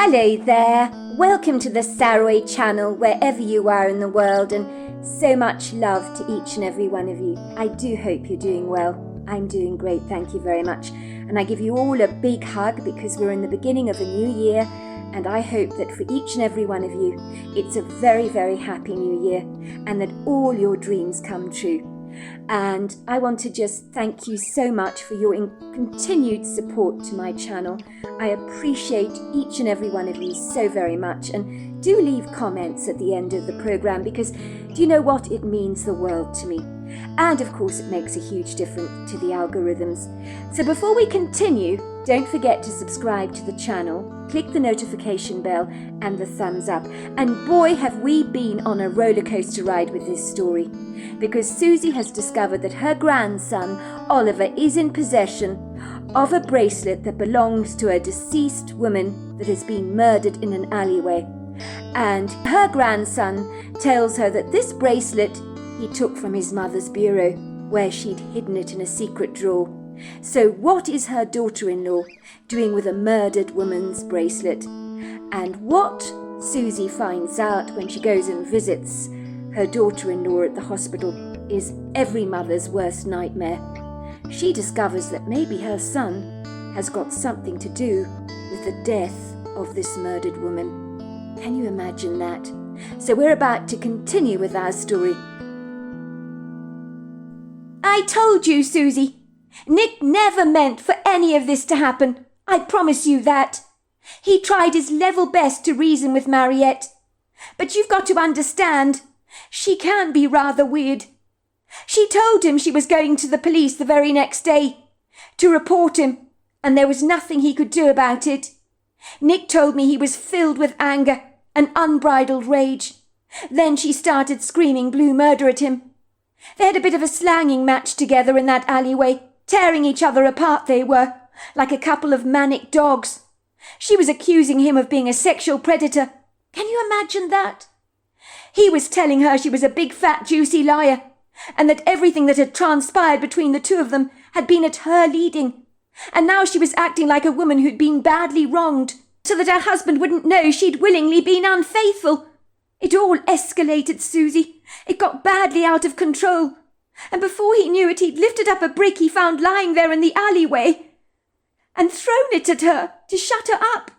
Hello there, welcome to the Saroy channel wherever you are in the world, and so much love to each and every one of you. I do hope you're doing well. I'm doing great, thank you very much. And I give you all a big hug because we're in the beginning of a new year, and I hope that for each and every one of you, it's a very, very happy new year and that all your dreams come true. And I want to just thank you so much for your continued support to my channel. I appreciate each and every one of you so very much, and do leave comments at the end of the program because do you know what? It means the world to me. And of course it makes a huge difference to the algorithms. So before we continue, don't forget to subscribe to the channel, click the notification bell and the thumbs up. And boy, have we been on a roller coaster ride with this story, because Susie has discovered that her grandson Oliver is in possession of a bracelet that belongs to a deceased woman that has been murdered in an alleyway. And her grandson tells her that this bracelet he took from his mother's bureau, where she'd hidden it in a secret drawer. So what is her daughter-in-law doing with a murdered woman's bracelet? And what Susie finds out when she goes and visits her daughter-in-law at the hospital is every mother's worst nightmare. She discovers that maybe her son has got something to do with the death of this murdered woman. Can you imagine that? So we're about to continue with our story. I told you, Susie. Nick never meant for any of this to happen. I promise you that. He tried his level best to reason with Mariette. But you've got to understand, she can be rather weird. She told him she was going to the police the very next day to report him, and there was nothing he could do about it. Nick told me he was filled with anger and unbridled rage. Then she started screaming blue murder at him. They had a bit of a slanging match together in that alleyway, tearing each other apart they were, like a couple of manic dogs. She was accusing him of being a sexual predator. Can you imagine that? He was telling her she was a big fat juicy liar, and that everything that had transpired between the two of them had been at her leading. And now she was acting like a woman who'd been badly wronged, so that her husband wouldn't know she'd willingly been unfaithful. It all escalated, Susie. It got badly out of control. And before he knew it, he'd lifted up a brick he found lying there in the alleyway and thrown it at her to shut her up.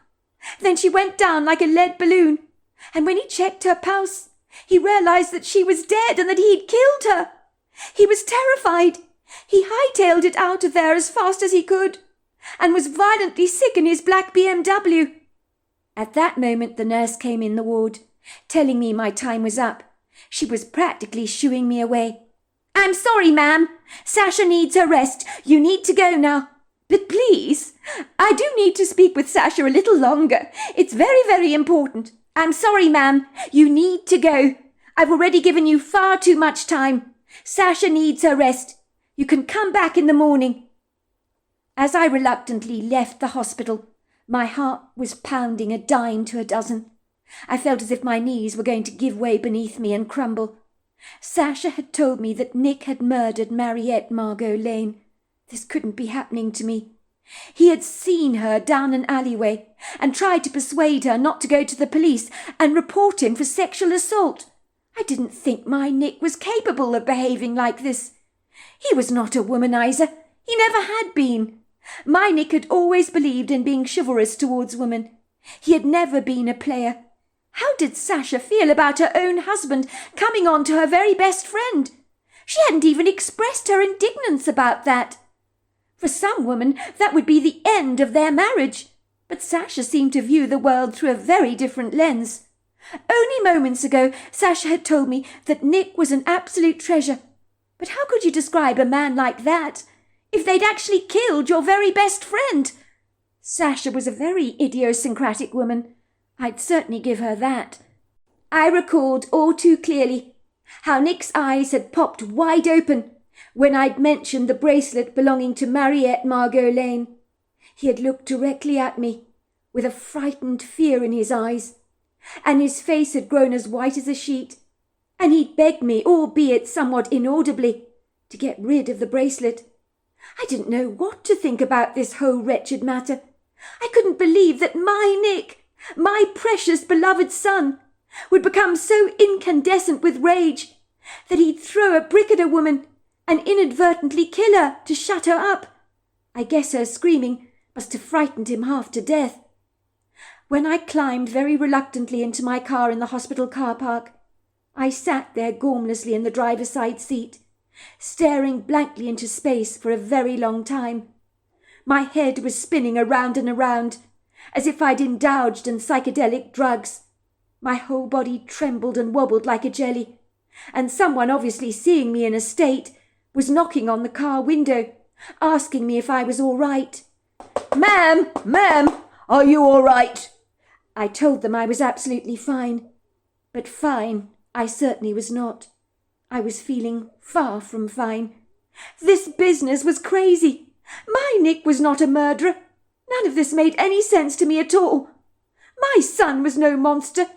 Then she went down like a lead balloon. And when he checked her pulse, he realized that she was dead and that he'd killed her. He was terrified. He hightailed it out of there as fast as he could and was violently sick in his black BMW. At that moment, the nurse came in the ward, telling me my time was up. She was practically shooing me away. I'm sorry, ma'am. Sasha needs her rest. You need to go now. But please, I do need to speak with Sasha a little longer. It's very, very important. I'm sorry, ma'am. You need to go. I've already given you far too much time. Sasha needs her rest. You can come back in the morning. As I reluctantly left the hospital, my heart was pounding a dime to a dozen. I felt as if my knees were going to give way beneath me and crumble. Sasha had told me that Nick had murdered Mariette Margot Lane. This couldn't be happening to me. He had seen her down an alleyway and tried to persuade her not to go to the police and report him for sexual assault. I didn't think my Nick was capable of behaving like this. He was not a womanizer. He never had been. My Nick had always believed in being chivalrous towards women. He had never been a player. How did Sasha feel about her own husband coming on to her very best friend? She hadn't even expressed her indignance about that. For some women, that would be the end of their marriage. But Sasha seemed to view the world through a very different lens. Only moments ago, Sasha had told me that Nick was an absolute treasure. But how could you describe a man like that if they'd actually killed your very best friend? Sasha was a very idiosyncratic woman. I'd certainly give her that. I recalled all too clearly how Nick's eyes had popped wide open when I'd mentioned the bracelet belonging to Mariette Margot Lane. He had looked directly at me with a frightened fear in his eyes, and his face had grown as white as a sheet, and he'd begged me, albeit somewhat inaudibly, to get rid of the bracelet. I didn't know what to think about this whole wretched matter. I couldn't believe that my Nick, My precious beloved son, would become so incandescent with rage that he'd throw a brick at a woman and inadvertently kill her to shut her up. I guess her screaming must have frightened him half to death. When I climbed very reluctantly into my car in the hospital car park, I sat there gormlessly in the driver's side seat, staring blankly into space for a very long time. My head was spinning around and around, as if I'd indulged in psychedelic drugs. My whole body trembled and wobbled like a jelly, and someone, obviously seeing me in a state, was knocking on the car window, asking me if I was all right. Ma'am, are you all right?" I told them I was absolutely fine. But fine, I certainly was not. I was feeling far from fine. This business was crazy. My Nick was not a murderer. None of this made any sense to me at all. My son was no monster.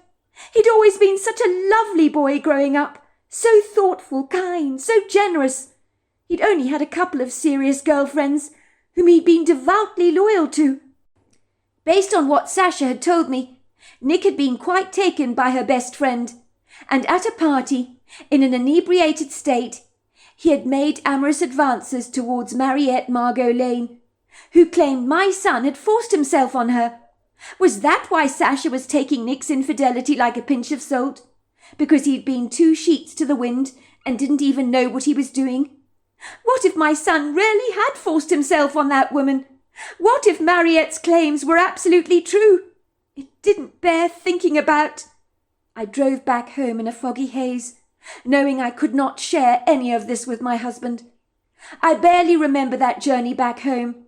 He'd always been such a lovely boy growing up, so thoughtful, kind, so generous. He'd only had a couple of serious girlfriends, whom he'd been devoutly loyal to. Based on what Sasha had told me, Nick had been quite taken by her best friend, and at a party, in an inebriated state, he had made amorous advances towards Mariette Margot Lane, who claimed my son had forced himself on her. Was that why Sasha was taking Nick's infidelity like a pinch of salt? Because he'd been 2 sheets to the wind and didn't even know what he was doing? What if my son really had forced himself on that woman? What if Mariette's claims were absolutely true? It didn't bear thinking about. I drove back home in a foggy haze, knowing I could not share any of this with my husband. I barely remember that journey back home,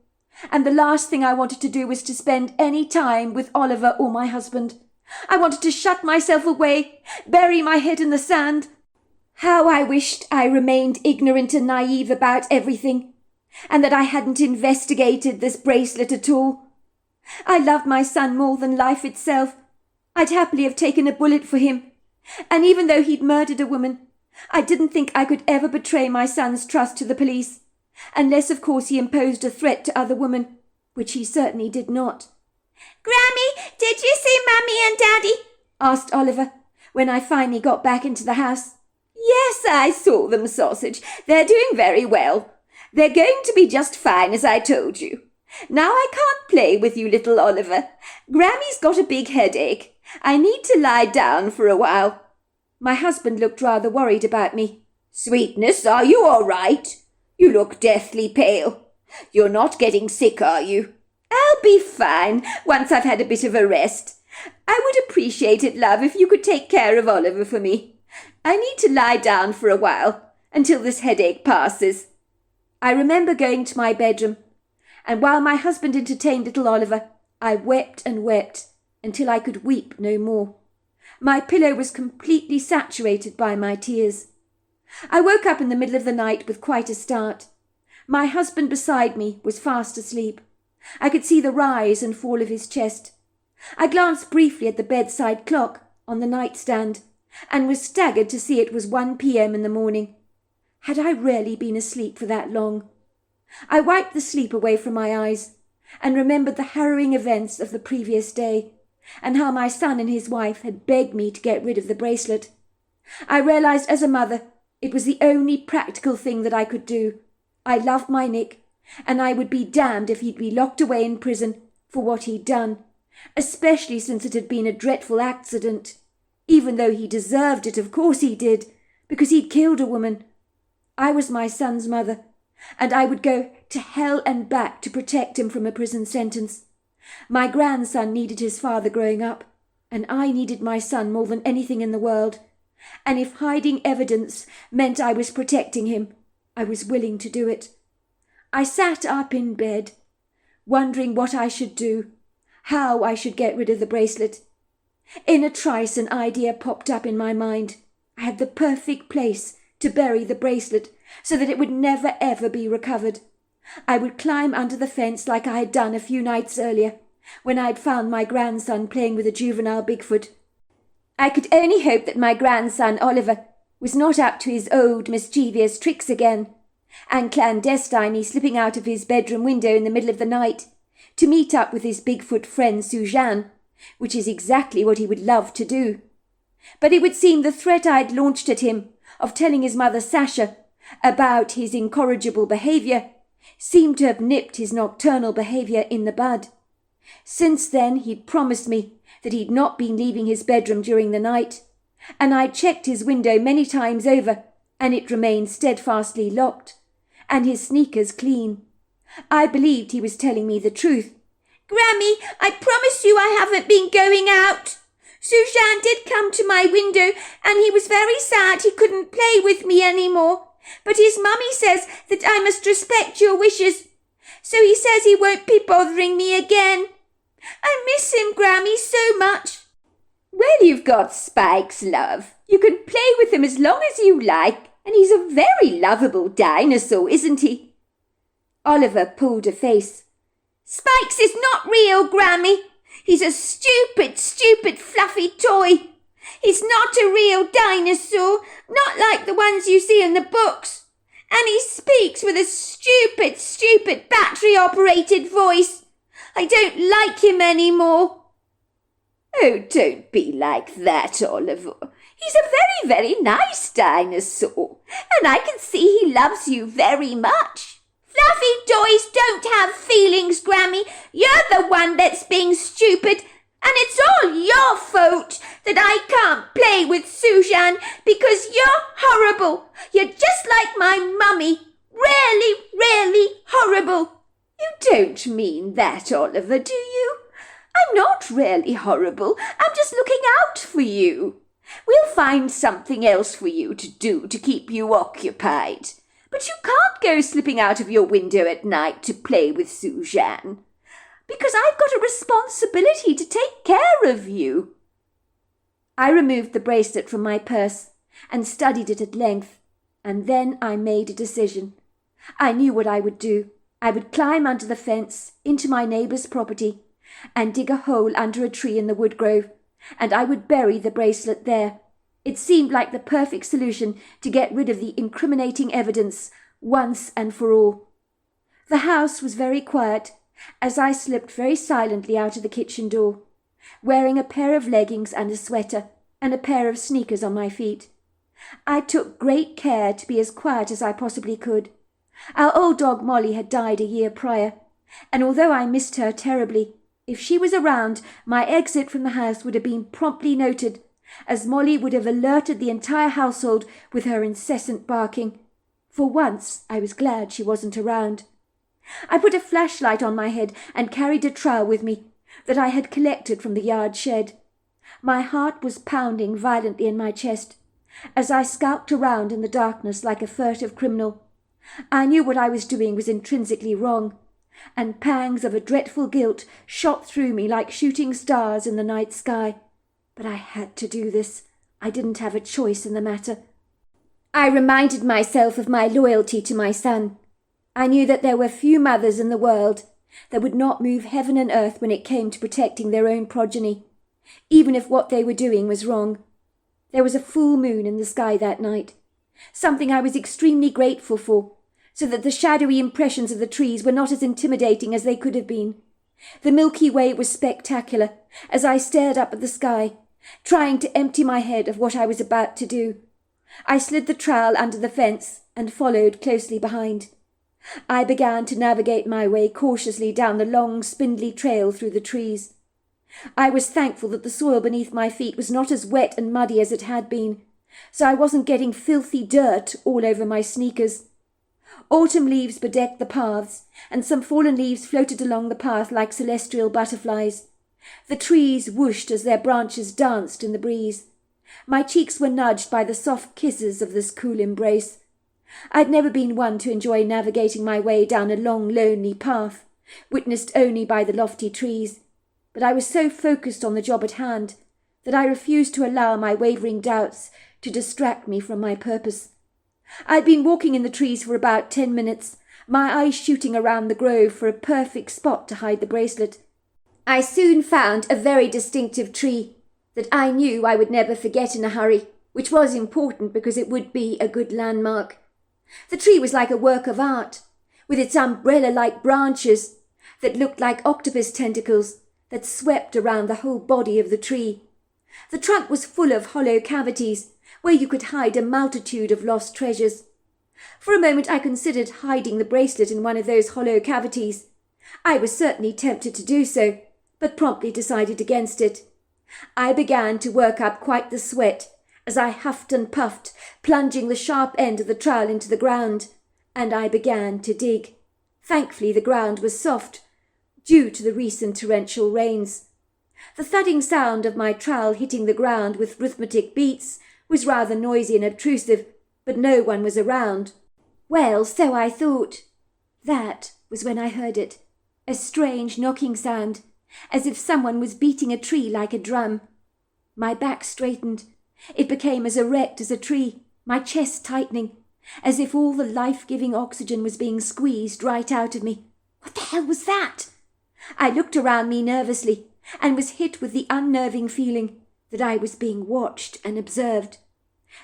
and the last thing I wanted to do was to spend any time with Oliver or my husband. I wanted to shut myself away, bury my head in the sand. How I wished I remained ignorant and naive about everything, and that I hadn't investigated this bracelet at all. I loved my son more than life itself. I'd happily have taken a bullet for him, and even though he'd murdered a woman, I didn't think I could ever betray my son's trust to the police, unless of course he imposed a threat to other women, which he certainly did not. "Grammy, did you see Mummy and Daddy?" asked Oliver, when I finally got back into the house. "Yes, I saw them, Sausage. They're doing very well. They're going to be just fine, as I told you. Now I can't play with you, little Oliver. Grammy's got a big headache. I need to lie down for a while." My husband looked rather worried about me. "Sweetness, are you all right? You look deathly pale. You're not getting sick, are you?" "I'll be fine once I've had a bit of a rest. I would appreciate it, love, if you could take care of Oliver for me. I need to lie down for a while, until this headache passes." I remember going to my bedroom, and while my husband entertained little Oliver, I wept and wept until I could weep no more. My pillow was completely saturated by my tears. I woke up in the middle of the night with quite a start. My husband beside me was fast asleep. I could see the rise and fall of his chest. I glanced briefly at the bedside clock on the nightstand, and was staggered to see it was 1 p.m. in the morning. Had I really been asleep for that long? I wiped the sleep away from my eyes, and remembered the harrowing events of the previous day, and how my son and his wife had begged me to get rid of the bracelet. I realized as a mother it was the only practical thing that I could do. I loved my Nick, and I would be damned if he'd be locked away in prison for what he'd done, especially since it had been a dreadful accident. Even though he deserved it, of course he did, because he'd killed a woman. I was my son's mother, and I would go to hell and back to protect him from a prison sentence. My grandson needed his father growing up, and I needed my son more than anything in the world. And if hiding evidence meant I was protecting him, I was willing to do it. I sat up in bed, wondering what I should do, how I should get rid of the bracelet. In a trice an idea popped up in my mind. I had the perfect place to bury the bracelet so that it would never ever be recovered. I would climb under the fence like I had done a few nights earlier, when I had found my grandson playing with a juvenile Bigfoot. I could only hope that my grandson Oliver was not up to his old mischievous tricks again, and clandestinely slipping out of his bedroom window in the middle of the night to meet up with his Bigfoot friend Suzanne which is exactly what he would love to do. But it would seem the threat I'd launched at him of telling his mother Sasha about his incorrigible behaviour seemed to have nipped his nocturnal behaviour in the bud. Since then he'd promised me that he'd not been leaving his bedroom during the night, and I'd checked his window many times over, and it remained steadfastly locked, and his sneakers clean. I believed he was telling me the truth. "Grammy, I promise you I haven't been going out. Suzanne did come to my window, and he was very sad he couldn't play with me any more. But his mummy says that I must respect your wishes, so he says he won't be bothering me again. I miss him, Grammy, so much." "Well, you've got Spikes, love. You can play with him as long as you like, and he's a very lovable dinosaur, isn't he?" Oliver pulled a face. "Spikes is not real, Grammy. He's a stupid, fluffy toy. He's not a real dinosaur, not like the ones you see in the books. And he speaks with a stupid battery-operated voice. I don't like him anymore." "Oh, don't be like that, Oliver. He's a very nice dinosaur, and I can see he loves you very much." "Fluffy toys don't have feelings, Grammy. You're the one that's being stupid, and it's all your fault that I can't play with Suzanne because you're horrible. You're just like my mummy. Really horrible." "You don't mean that, Oliver, do you? I'm not really horrible. I'm just looking out for you. We'll find something else for you to do to keep you occupied. But you can't go slipping out of your window at night to play with Suzanne, because I've got a responsibility to take care of you." I removed the bracelet from my purse and studied it at length, and then I made a decision. I knew what I would do. I would climb under the fence into my neighbour's property and dig a hole under a tree in the wood grove, and I would bury the bracelet there. It seemed like the perfect solution to get rid of the incriminating evidence once and for all. The house was very quiet as I slipped very silently out of the kitchen door, wearing a pair of leggings and a sweater and a pair of sneakers on my feet. I took great care to be as quiet as I possibly could. Our old dog Molly had died a year prior, and although I missed her terribly, if she was around, my exit from the house would have been promptly noted, as Molly would have alerted the entire household with her incessant barking. For once I was glad she wasn't around. I put a flashlight on my head and carried a trowel with me that I had collected from the yard shed. My heart was pounding violently in my chest as I skulked around in the darkness like a furtive criminal. I knew what I was doing was intrinsically wrong, and pangs of a dreadful guilt shot through me like shooting stars in the night sky. But I had to do this. I didn't have a choice in the matter. I reminded myself of my loyalty to my son. I knew that there were few mothers in the world that would not move heaven and earth when it came to protecting their own progeny, even if what they were doing was wrong. There was a full moon in the sky that night, something I was extremely grateful for, so that the shadowy impressions of the trees were not as intimidating as they could have been. The Milky Way was spectacular as I stared up at the sky, trying to empty my head of what I was about to do. I slid the trowel under the fence and followed closely behind. I began to navigate my way cautiously down the long, spindly trail through the trees. I was thankful that the soil beneath my feet was not as wet and muddy as it had been, so I wasn't getting filthy dirt all over my sneakers. Autumn leaves bedecked the paths, and some fallen leaves floated along the path like celestial butterflies. The trees whooshed as their branches danced in the breeze. My cheeks were nudged by the soft kisses of this cool embrace. I'd never been one to enjoy navigating my way down a long, lonely path, witnessed only by the lofty trees, but I was so focused on the job at hand that I refused to allow my wavering doubts to distract me from my purpose. I'd been walking in the trees for about 10 minutes, my eyes shooting around the grove for a perfect spot to hide the bracelet. I soon found a very distinctive tree that I knew I would never forget in a hurry, which was important because it would be a good landmark. The tree was like a work of art, with its umbrella-like branches that looked like octopus tentacles that swept around the whole body of the tree. The trunk was full of hollow cavities where you could hide a multitude of lost treasures. For a moment I considered hiding the bracelet in one of those hollow cavities. I was certainly tempted to do so, but promptly decided against it. I began to work up quite the sweat as I huffed and puffed, plunging the sharp end of the trowel into the ground, and I began to dig. Thankfully the ground was soft, due to the recent torrential rains. The thudding sound of my trowel hitting the ground with rhythmic beats was rather noisy and obtrusive, but no one was around. Well, so I thought. That was when I heard it, a strange knocking sound, as if someone was beating a tree like a drum. My back straightened. It became as erect as a tree, my chest tightening, as if all the life-giving oxygen was being squeezed right out of me. What the hell was that? I looked around me nervously and was hit with the unnerving feeling that I was being watched and observed,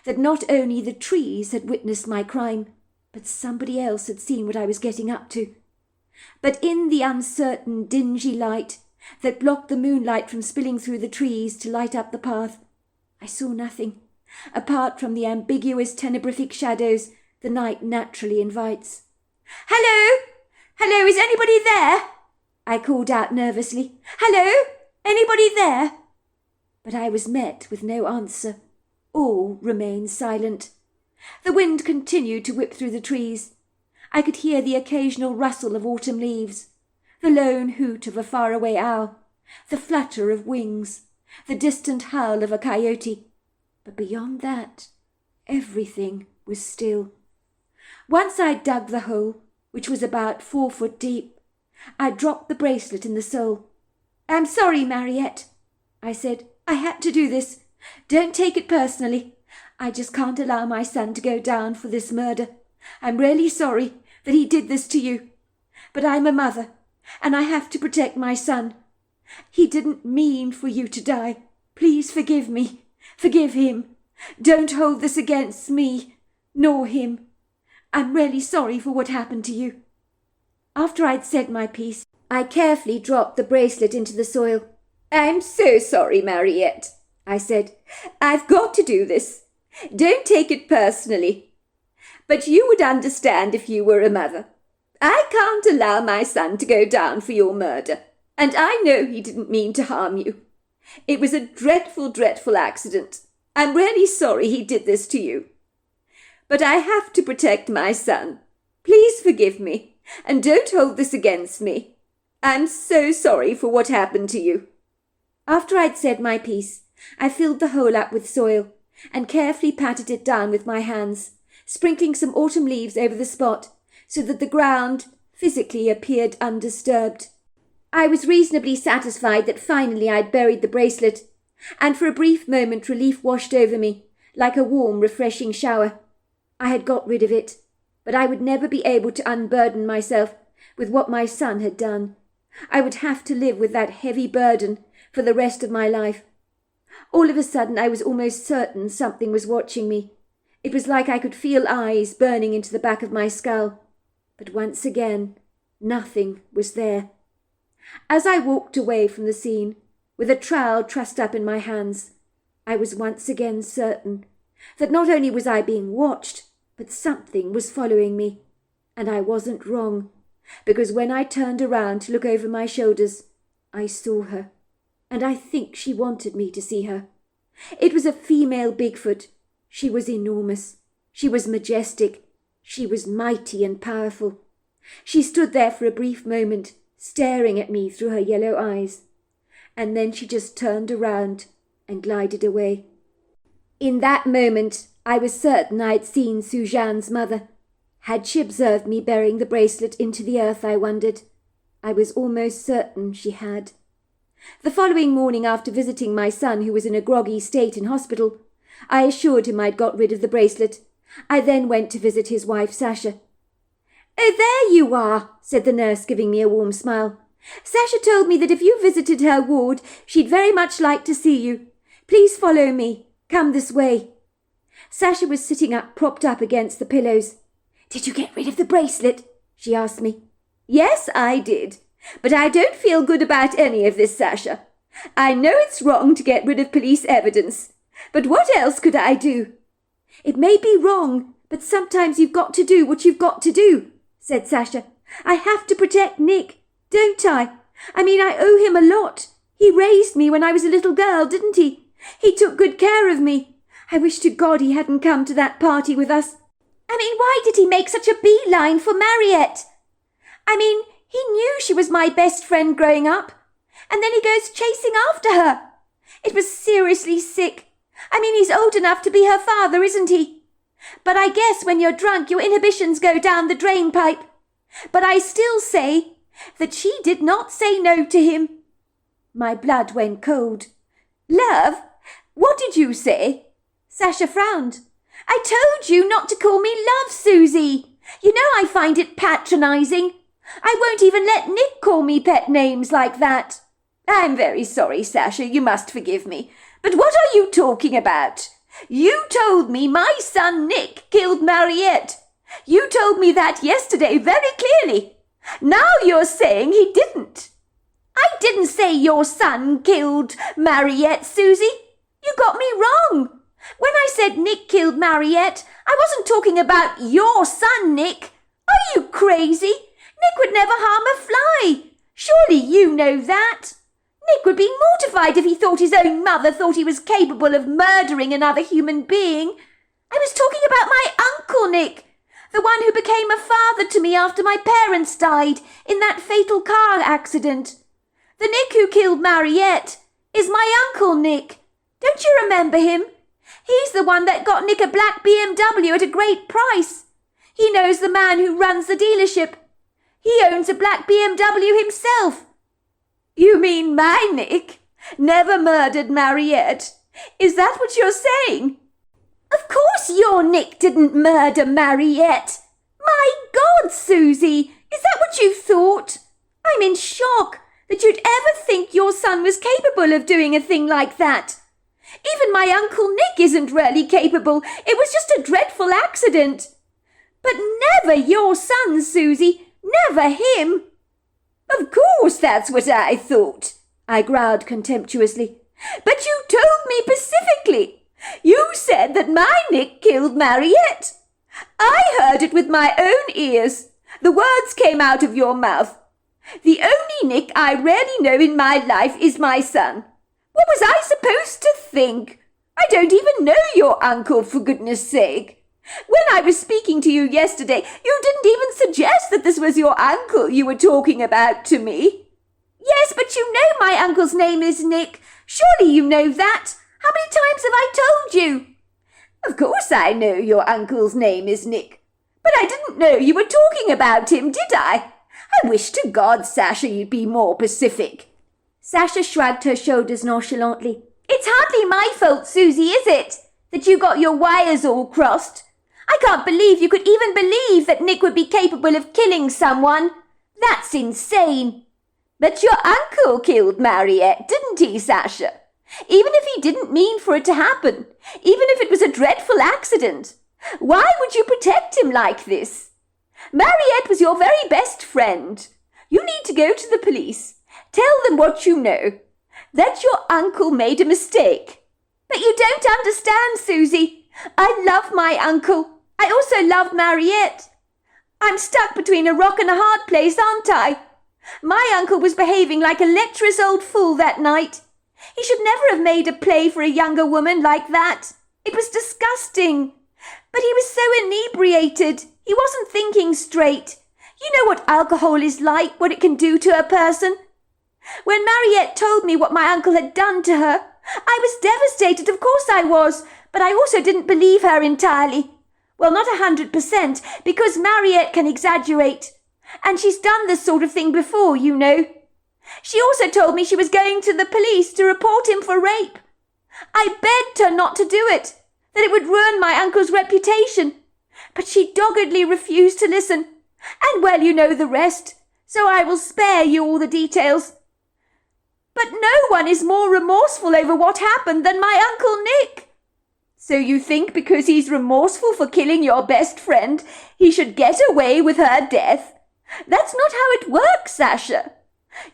that not only the trees had witnessed my crime, but somebody else had seen what I was getting up to. But in the uncertain, dingy light that blocked the moonlight from spilling through the trees to light up the path, I saw nothing, apart from the ambiguous tenebrific shadows the night naturally invites. "Hello! Hello, is anybody there?" I called out nervously. "Hello? Anybody there?" But I was met with no answer. All remained silent. The wind continued to whip through the trees. I could hear the occasional rustle of autumn leaves, the lone hoot of a faraway owl, the flutter of wings, the distant howl of a coyote. But beyond that, everything was still. Once I dug the hole, which was about 4 foot deep, I dropped the bracelet in the sole. "I'm sorry, Mariette," I said. "I had to do this. Don't take it personally. I just can't allow my son to go down for this murder. I'm really sorry that he did this to you. But I'm a mother, and I have to protect my son. He didn't mean for you to die. Please forgive me. Forgive him. Don't hold this against me, nor him. I'm really sorry for what happened to you." After I'd said my piece, I carefully dropped the bracelet into the soil. "I'm so sorry, Mariette," I said. "I've got to do this. Don't take it personally. But you would understand if you were a mother. I can't allow my son to go down for your murder, and I know he didn't mean to harm you. It was a dreadful, dreadful accident. I'm really sorry he did this to you. But I have to protect my son. Please forgive me, and don't hold this against me. I'm so sorry for what happened to you." After I'd said my piece, I filled the hole up with soil and carefully patted it down with my hands, sprinkling some autumn leaves over the spot so that the ground physically appeared undisturbed. I was reasonably satisfied that finally I'd buried the bracelet, and for a brief moment relief washed over me, like a warm, refreshing shower. I had got rid of it, but I would never be able to unburden myself with what my son had done. I would have to live with that heavy burden for the rest of my life. All of a sudden I was almost certain something was watching me. It was like I could feel eyes burning into the back of my skull. But once again, nothing was there. As I walked away from the scene, with a trowel trussed up in my hands, I was once again certain that not only was I being watched, but something was following me. And I wasn't wrong, because when I turned around to look over my shoulders, I saw her, and I think she wanted me to see her. It was a female Bigfoot. She was enormous. She was majestic. She was mighty and powerful. She stood there for a brief moment, staring at me through her yellow eyes, and then she just turned around and glided away. In that moment, I was certain I had seen Suzanne's mother. Had she observed me burying the bracelet into the earth, I wondered. I was almost certain she had. The following morning, after visiting my son, who was in a groggy state in hospital, I assured him I'd got rid of the bracelet. I then went to visit his wife, Sasha. "Oh, there you are," said the nurse, giving me a warm smile. "Sasha told me that if you visited her ward, she'd very much like to see you. Please follow me. Come this way." Sasha was sitting up, propped up against the pillows. "Did you get rid of the bracelet?" she asked me. "Yes, I did. But I don't feel good about any of this, Sasha. I know it's wrong to get rid of police evidence, but what else could I do?" "It may be wrong, but sometimes you've got to do what you've got to do," said Sasha. "I have to protect Nick, don't I? I mean, I owe him a lot. He raised me when I was a little girl, didn't he? He took good care of me. I wish to God he hadn't come to that party with us. I mean, why did he make such a beeline for Mariette? I mean, he knew she was my best friend growing up, and then he goes chasing after her. It was seriously sick. I mean, he's old enough to be her father, isn't he? But I guess when you're drunk, your inhibitions go down the drain pipe. But I still say that she did not say no to him." My blood went cold. "Love, what did you say?" Sasha frowned. "I told you not to call me love, Susie. You know I find it patronizing. I won't even let Nick call me pet names like that." "I'm very sorry, Sasha. You must forgive me. But what are you talking about? You told me my son Nick killed Mariette. You told me that yesterday very clearly. Now you're saying he didn't." "I didn't say your son killed Mariette, Susie. You got me wrong. When I said Nick killed Mariette, I wasn't talking about your son, Nick. Are you crazy? Nick would never harm a fly. Surely you know that. Nick would be mortified if he thought his own mother thought he was capable of murdering another human being. I was talking about my uncle Nick, the one who became a father to me after my parents died in that fatal car accident. The Nick who killed Mariette is my uncle Nick. Don't you remember him? He's the one that got Nick a black BMW at a great price. He knows the man who runs the dealership. He owns a black BMW himself." "You mean my Nick never murdered Mariette? Is that what you're saying?" "Of course your Nick didn't murder Mariette. My God, Susie, is that what you thought? I'm in shock that you'd ever think your son was capable of doing a thing like that. Even my Uncle Nick isn't really capable. It was just a dreadful accident. But never your son, Susie. Never him." "Of course that's what I thought," I growled contemptuously. "But you told me specifically. You said that my Nick killed Mariette. I heard it with my own ears. The words came out of your mouth. The only Nick I really know in my life is my son. What was I supposed to think? I don't even know your uncle, for goodness sake. When I was speaking to you yesterday, you didn't even suggest that this was your uncle you were talking about to me." "Yes, but you know my uncle's name is Nick. Surely you know that. How many times have I told you?" "Of course I know your uncle's name is Nick. But I didn't know you were talking about him, did I? I wish to God, Sasha, you'd be more pacific." Sasha shrugged her shoulders nonchalantly. "It's hardly my fault, Susie, is it, that you got your wires all crossed? I can't believe you could even believe that Nick would be capable of killing someone. That's insane. But your uncle killed Mariette, didn't he, Sasha? Even if he didn't mean for it to happen, even if it was a dreadful accident, why would you protect him like this? Mariette was your very best friend. You need to go to the police. Tell them what you know, that your uncle made a mistake." "But you don't understand, Susie. I love my uncle. I also love Mariette. I'm stuck between a rock and a hard place, aren't I? My uncle was behaving like a lecherous old fool that night. He should never have made a play for a younger woman like that. It was disgusting. But he was so inebriated. He wasn't thinking straight. You know what alcohol is like, what it can do to a person. When Mariette told me what my uncle had done to her, I was devastated, of course I was, but I also didn't believe her entirely. Well, not 100%, because Mariette can exaggerate. And she's done this sort of thing before, you know. She also told me she was going to the police to report him for rape. I begged her not to do it, that it would ruin my uncle's reputation. But she doggedly refused to listen. And well, you know the rest, so I will spare you all the details. But no one is more remorseful over what happened than my Uncle Nick." "So you think because he's remorseful for killing your best friend, he should get away with her death? That's not how it works, Sasha.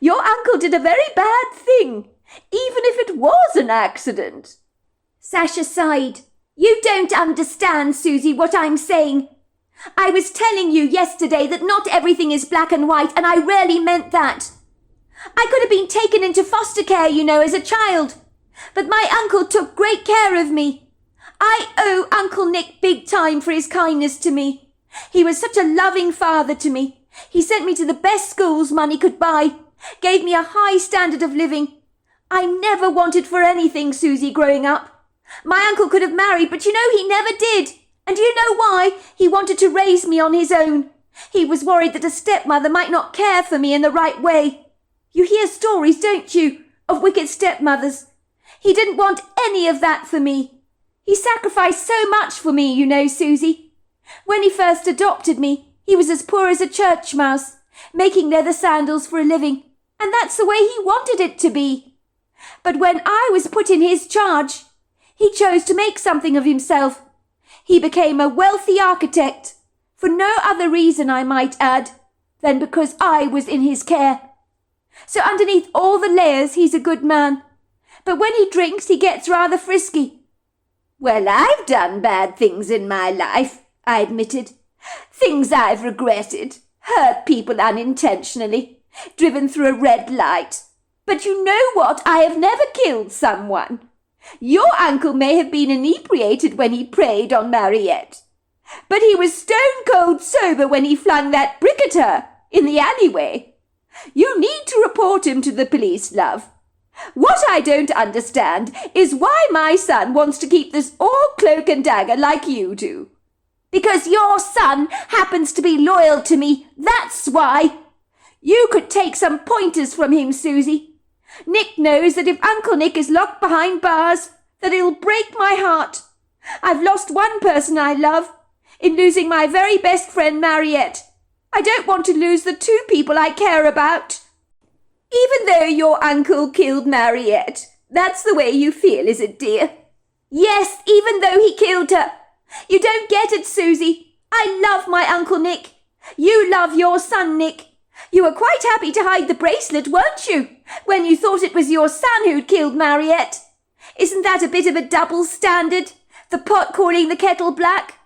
Your uncle did a very bad thing, even if it was an accident. Sasha sighed. You don't understand, Susie, what I'm saying. I was telling you yesterday that not everything is black and white, and I really meant that. I could have been taken into foster care, as a child. But my uncle took great care of me. I owe Uncle Nick big time for his kindness to me. He was such a loving father to me. He sent me to the best schools money could buy, gave me a high standard of living. I never wanted for anything, Susie, growing up. My uncle could have married, but he never did. And do you know why? He wanted to raise me on his own. He was worried that a stepmother might not care for me in the right way. You hear stories, don't you, of wicked stepmothers? He didn't want any of that for me. He sacrificed so much for me, Susie. When he first adopted me, he was as poor as a church mouse, making leather sandals for a living, and that's the way he wanted it to be. But when I was put in his charge, he chose to make something of himself. He became a wealthy architect, for no other reason, I might add, than because I was in his care. So underneath all the layers, he's a good man. But when he drinks, he gets rather frisky. Well, I've done bad things in my life, I admitted. Things I've regretted, hurt people unintentionally, driven through a red light. But you know what? I have never killed someone. Your uncle may have been inebriated when he preyed on Mariette, but he was stone-cold sober when he flung that brick at her in the alleyway. You need to report him to the police, love. What I don't understand is why my son wants to keep this all cloak and dagger like you do. Because your son happens to be loyal to me, that's why. You could take some pointers from him, Susie. Nick knows that if Uncle Nick is locked behind bars, that it'll break my heart. I've lost one person I love, in losing my very best friend Mariette. I don't want to lose the two people I care about. Even though your uncle killed Mariette, that's the way you feel, is it, dear? Yes, even though he killed her. You don't get it, Susie. I love my Uncle Nick. You love your son, Nick. You were quite happy to hide the bracelet, weren't you, when you thought it was your son who'd killed Mariette? Isn't that a bit of a double standard? The pot calling the kettle black?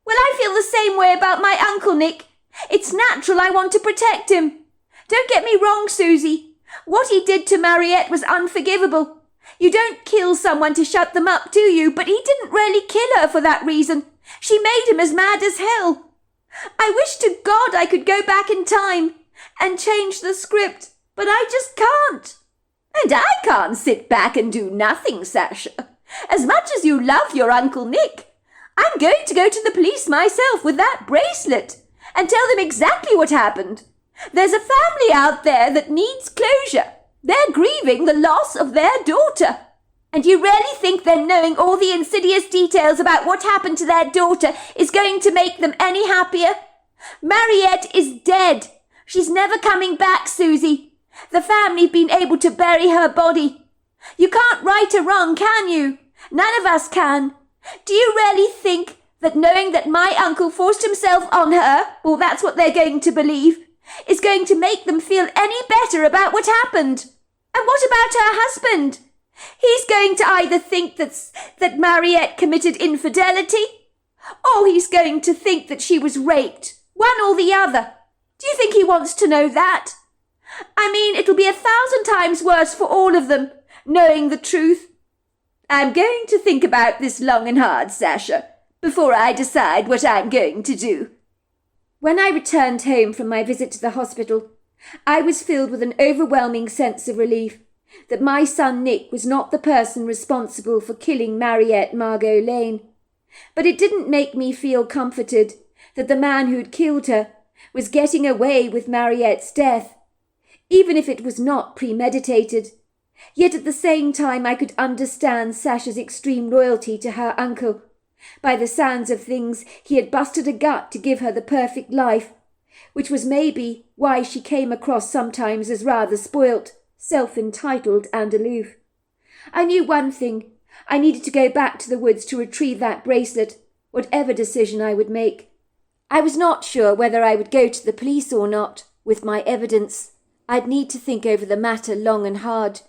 Well, I feel the same way about my Uncle Nick. It's natural I want to protect him. Don't get me wrong, Susie. What he did to Mariette was unforgivable. You don't kill someone to shut them up, do you? But he didn't really kill her for that reason. She made him as mad as hell. I wish to God I could go back in time and change the script, but I just can't. And I can't sit back and do nothing, Sasha. As much as you love your Uncle Nick, I'm going to go to the police myself with that bracelet and tell them exactly what happened. There's a family out there that needs closure. They're grieving the loss of their daughter. And you really think them knowing all the insidious details about what happened to their daughter is going to make them any happier? Mariette is dead. She's never coming back, Susie. The family've been able to bury her body. You can't right a wrong, can you? None of us can. Do you really think that knowing that my uncle forced himself on her, well, that's what they're going to believe, is going to make them feel any better about what happened? And what about her husband? He's going to either think that Mariette committed infidelity, or he's going to think that she was raped, one or the other. Do you think he wants to know that? I mean, it'll be 1,000 times worse for all of them, knowing the truth. I'm going to think about this long and hard, Sasha, before I decide what I'm going to do. When I returned home from my visit to the hospital, I was filled with an overwhelming sense of relief that my son Nick was not the person responsible for killing Mariette Margot Lane. But it didn't make me feel comforted that the man who'd killed her was getting away with Mariette's death, even if it was not premeditated. Yet at the same time I could understand Sasha's extreme loyalty to her uncle. By the sounds of things, he had busted a gut to give her the perfect life, which was maybe why she came across sometimes as rather spoilt, self-entitled and aloof. I knew one thing. I needed to go back to the woods to retrieve that bracelet, whatever decision I would make. I was not sure whether I would go to the police or not, with my evidence. I'd need to think over the matter long and hard.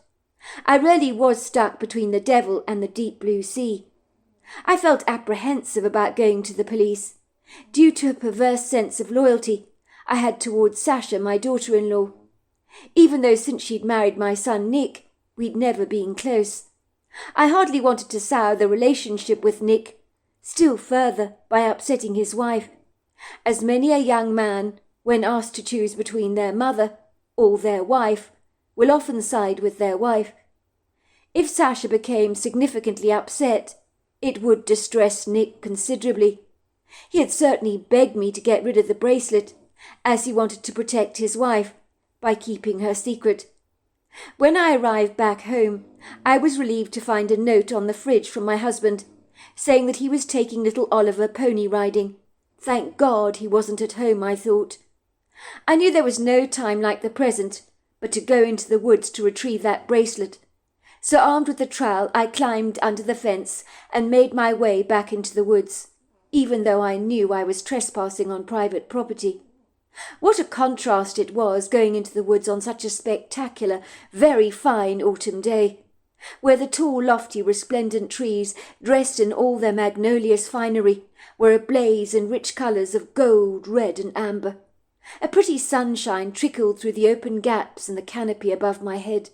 I really was stuck between the devil and the deep blue sea. I felt apprehensive about going to the police, due to a perverse sense of loyalty I had towards Sasha, my daughter-in-law, even though since she'd married my son Nick, we'd never been close. I hardly wanted to sour the relationship with Nick still further by upsetting his wife, as many a young man, when asked to choose between their mother or their wife, will often side with their wife. If Sasha became significantly upset, it would distress Nick considerably. He had certainly begged me to get rid of the bracelet, as he wanted to protect his wife by keeping her secret. When I arrived back home, I was relieved to find a note on the fridge from my husband, saying that he was taking little Oliver pony riding. Thank God he wasn't at home, I thought. I knew there was no time like the present but to go into the woods to retrieve that bracelet. So armed with the trowel, I climbed under the fence and made my way back into the woods, even though I knew I was trespassing on private property. What a contrast it was going into the woods on such a spectacular, very fine autumn day, where the tall, lofty, resplendent trees, dressed in all their magnolious finery, were ablaze in rich colours of gold, red and amber. A pretty sunshine trickled through the open gaps in the canopy above my head,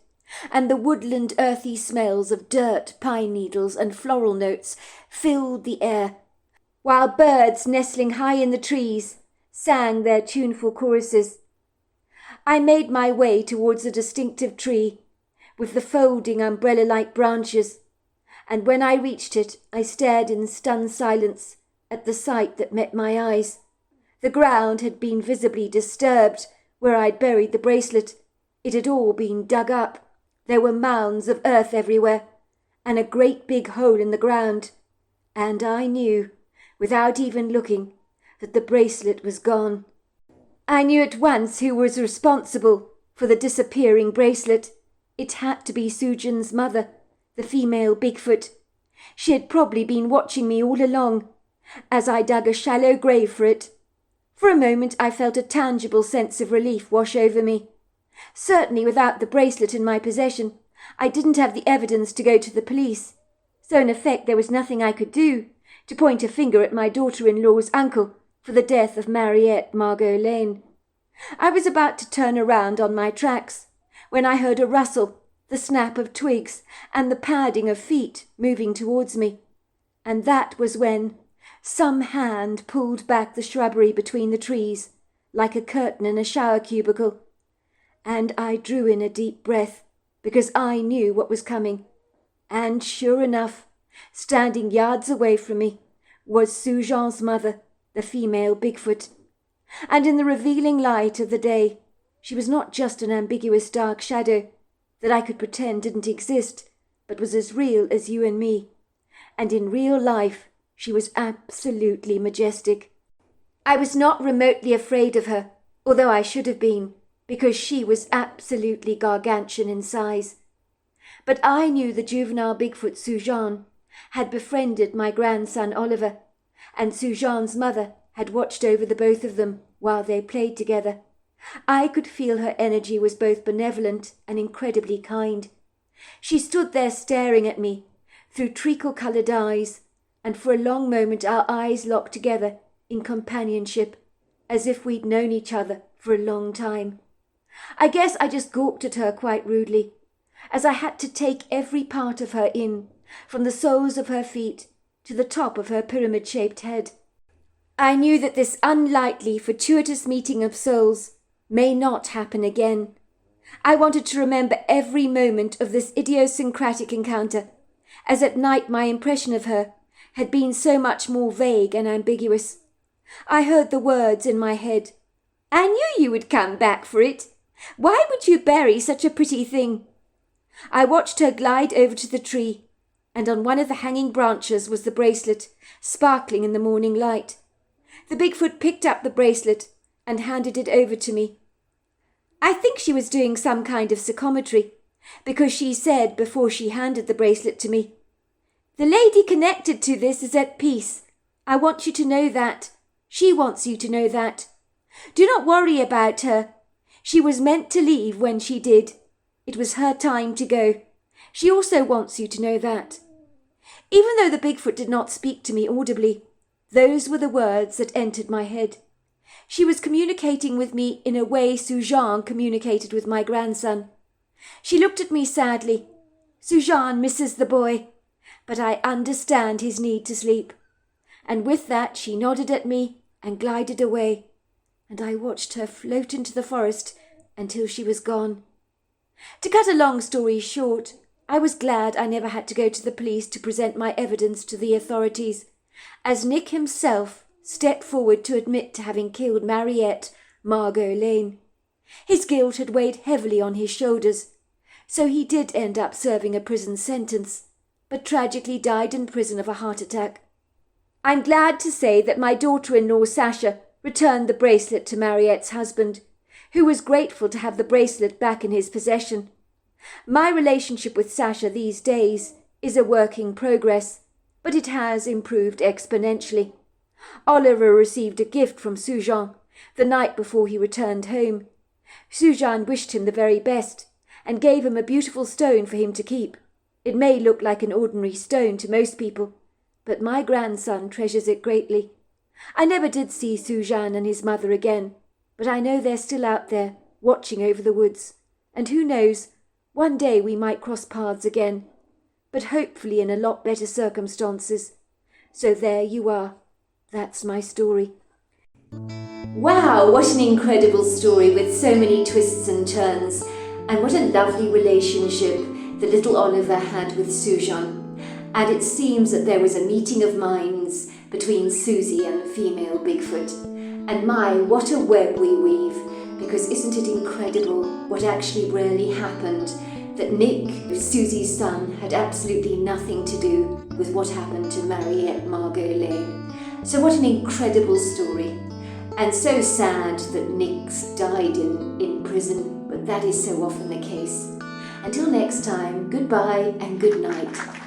and the woodland earthy smells of dirt, pine needles and floral notes filled the air, while birds nestling high in the trees sang their tuneful choruses. I made my way towards a distinctive tree with the folding umbrella-like branches, and when I reached it I stared in stunned silence at the sight that met my eyes. The ground had been visibly disturbed where I'd buried the bracelet. It had all been dug up. There were mounds of earth everywhere, and a great big hole in the ground. And I knew, without even looking, that the bracelet was gone. I knew at once who was responsible for the disappearing bracelet. It had to be Sujan's mother, the female Bigfoot. She had probably been watching me all along, as I dug a shallow grave for it. For a moment I felt a tangible sense of relief wash over me. Certainly without the bracelet in my possession, I didn't have the evidence to go to the police, so in effect there was nothing I could do to point a finger at my daughter-in-law's uncle for the death of Mariette Margot Lane. I was about to turn around on my tracks when I heard a rustle, the snap of twigs, and the padding of feet moving towards me. And that was when some hand pulled back the shrubbery between the trees, like a curtain in a shower cubicle, and I drew in a deep breath, because I knew what was coming. And sure enough, standing yards away from me, was Sujan's mother, the female Bigfoot. And in the revealing light of the day, she was not just an ambiguous dark shadow that I could pretend didn't exist, but was as real as you and me. And in real life, she was absolutely majestic. I was not remotely afraid of her, although I should have been, because she was absolutely gargantuan in size. But I knew the juvenile Bigfoot Sujan had befriended my grandson Oliver, and Sujan's mother had watched over the both of them while they played together. I could feel her energy was both benevolent and incredibly kind. She stood there staring at me through treacle-coloured eyes, and for a long moment our eyes locked together in companionship, as if we'd known each other for a long time. I guess I just gawked at her quite rudely, as I had to take every part of her in, from the soles of her feet to the top of her pyramid-shaped head. I knew that this unlikely, fortuitous meeting of souls may not happen again. I wanted to remember every moment of this idiosyncratic encounter, as at night my impression of her had been so much more vague and ambiguous. I heard the words in my head. I knew you would come back for it. Why would you bury such a pretty thing? I watched her glide over to the tree, and on one of the hanging branches was the bracelet, sparkling in the morning light. The Bigfoot picked up the bracelet and handed it over to me. I think she was doing some kind of psychometry, because she said before she handed the bracelet to me, "The lady connected to this is at peace. I want you to know that. She wants you to know that. Do not worry about her. She was meant to leave when she did. It was her time to go. She also wants you to know that. Even though the Bigfoot did not speak to me audibly, those were the words that entered my head. She was communicating with me in a way Sujan communicated with my grandson. She looked at me sadly. Sujan misses the boy, but I understand his need to sleep. And with that she nodded at me and glided away, and I watched her float into the forest until she was gone. To cut a long story short, I was glad I never had to go to the police to present my evidence to the authorities, as Nick himself stepped forward to admit to having killed Mariette Margot Lane. His guilt had weighed heavily on his shoulders, so he did end up serving a prison sentence, but tragically died in prison of a heart attack. I'm glad to say that my daughter-in-law Sasha returned the bracelet to Mariette's husband, who was grateful to have the bracelet back in his possession. My relationship with Sasha these days is a work in progress, but it has improved exponentially. Oliver received a gift from Sujan the night before he returned home. Sujan wished him the very best and gave him a beautiful stone for him to keep. It may look like an ordinary stone to most people, but my grandson treasures it greatly. I never did see Sujan and his mother again, but I know they're still out there, watching over the woods, and who knows, one day we might cross paths again, but hopefully in a lot better circumstances. So there you are. That's my story. Wow, what an incredible story with so many twists and turns, and what a lovely relationship the little Oliver had with Sujan. And it seems that there was a meeting of minds between Susie and the female Bigfoot. And my, what a web we weave, because isn't it incredible what actually really happened, that Nick, Susie's son, had absolutely nothing to do with what happened to Mariette Margot Lane. So what an incredible story. And so sad that Nick's died in prison, but that is so often the case. Until next time, goodbye and good night.